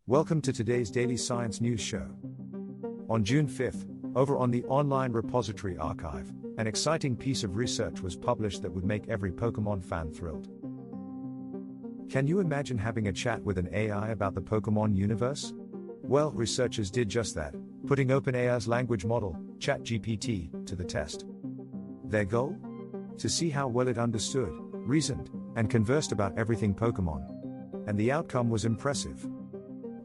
Welcome to today's Daily Science News Show. On June 5th, over on the online repository archive, an exciting piece of research was published that would make every Pokémon fan thrilled. Can you imagine having a chat with an AI about the Pokémon universe? Well, researchers did just that, putting OpenAI's language model, ChatGPT, to the test. Their goal? To see how well it understood, reasoned, and conversed about everything Pokémon. And the outcome was impressive.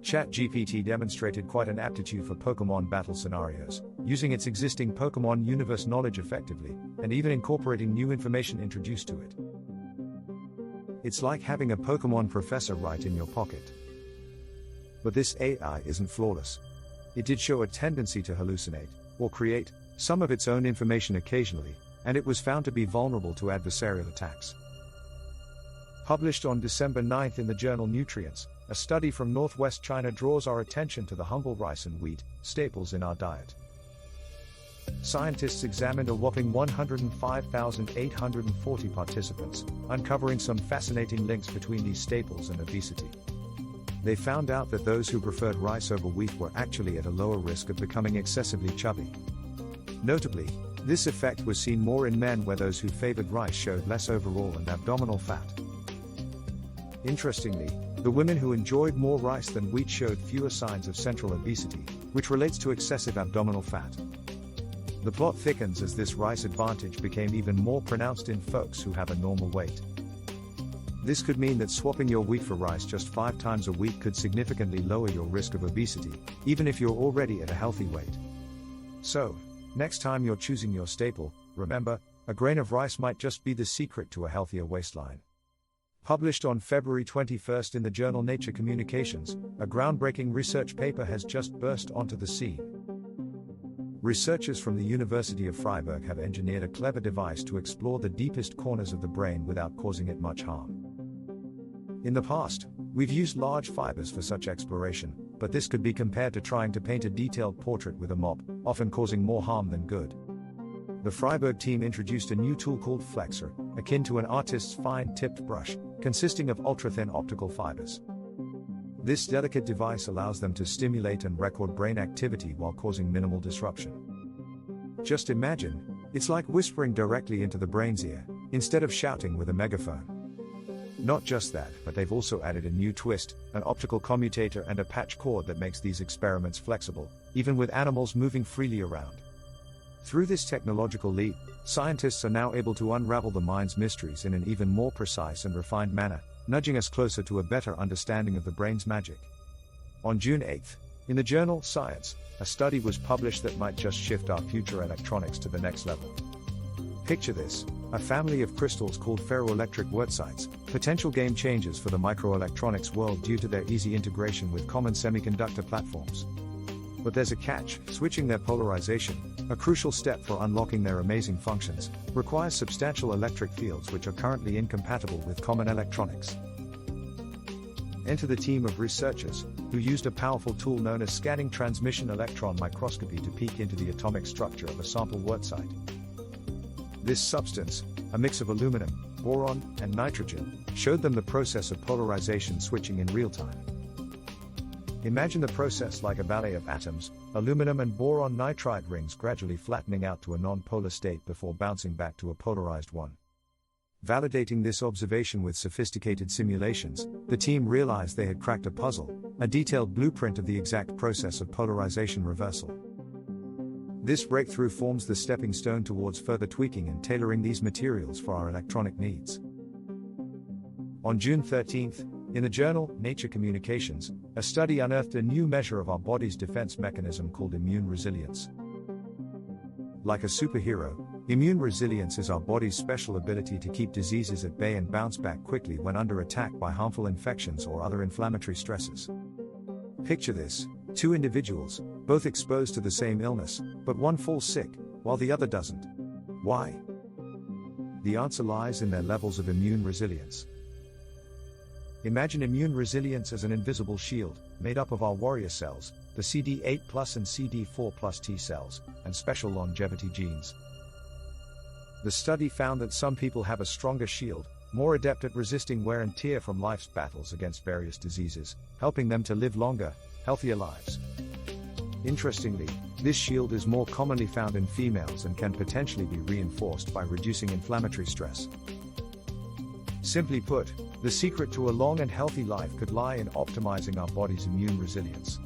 ChatGPT demonstrated quite an aptitude for Pokémon battle scenarios, using its existing Pokémon universe knowledge effectively, and even incorporating new information introduced to it. It's like having a Pokémon professor right in your pocket. But this AI isn't flawless. It did show a tendency to hallucinate, or create, some of its own information occasionally, and it was found to be vulnerable to adversarial attacks. Published on December 9 in the journal Nutrients, a study from northwest China draws our attention to the humble rice and wheat, staples in our diet. Scientists examined a whopping 105,840 participants, uncovering some fascinating links between these staples and obesity. They found out that those who preferred rice over wheat were actually at a lower risk of becoming excessively chubby. Notably, this effect was seen more in men, where those who favored rice showed less overall and abdominal fat. Interestingly, the women who enjoyed more rice than wheat showed fewer signs of central obesity, which relates to excessive abdominal fat. The plot thickens as this rice advantage became even more pronounced in folks who have a normal weight. This could mean that swapping your wheat for rice just 5 times a week could significantly lower your risk of obesity, even if you're already at a healthy weight. So, next time you're choosing your staple, remember, a grain of rice might just be the secret to a healthier waistline. Published on February 21 in the journal Nature Communications, a groundbreaking research paper has just burst onto the scene. Researchers from the University of Freiburg have engineered a clever device to explore the deepest corners of the brain without causing it much harm. In the past, we've used large fibers for such exploration, but this could be compared to trying to paint a detailed portrait with a mop, often causing more harm than good. The Freiburg team introduced a new tool called FFLEXR, akin to an artist's fine-tipped brush, consisting of ultra-thin optical fibers. This delicate device allows them to stimulate and record brain activity while causing minimal disruption. Just imagine, it's like whispering directly into the brain's ear, instead of shouting with a megaphone. Not just that, but they've also added a new twist, an optical commutator and a patch cord that makes these experiments flexible, even with animals moving freely around. Through this technological leap, scientists are now able to unravel the mind's mysteries in an even more precise and refined manner, nudging us closer to a better understanding of the brain's magic. On June 8, in the journal Science, a study was published that might just shift our future electronics to the next level. Picture this, a family of crystals called ferroelectric wurtzites, potential game changers for the microelectronics world due to their easy integration with common semiconductor platforms. But there's a catch: switching their polarization, a crucial step for unlocking their amazing functions, requires substantial electric fields which are currently incompatible with common electronics. Enter the team of researchers, who used a powerful tool known as scanning transmission electron microscopy to peek into the atomic structure of a sample wurtzite. This substance, a mix of aluminum, boron, and nitrogen, showed them the process of polarization switching in real time. Imagine the process like a ballet of atoms, aluminum and boron nitride rings gradually flattening out to a non-polar state before bouncing back to a polarized one. Validating this observation with sophisticated simulations, the team realized they had cracked a puzzle, a detailed blueprint of the exact process of polarization reversal. This breakthrough forms the stepping stone towards further tweaking and tailoring these materials for our electronic needs. On June 13, in the journal Nature Communications, a study unearthed a new measure of our body's defense mechanism called immune resilience. Like a superhero, immune resilience is our body's special ability to keep diseases at bay and bounce back quickly when under attack by harmful infections or other inflammatory stresses. Picture this: 2 individuals, both exposed to the same illness, but one falls sick, while the other doesn't. Why? The answer lies in their levels of immune resilience. Imagine immune resilience as an invisible shield, made up of our warrior cells, the CD8+ and CD4+ T cells, and special longevity genes. The study found that some people have a stronger shield, more adept at resisting wear and tear from life's battles against various diseases, helping them to live longer, healthier lives. Interestingly, this shield is more commonly found in females and can potentially be reinforced by reducing inflammatory stress. Simply put, the secret to a long and healthy life could lie in optimizing our body's immune resilience.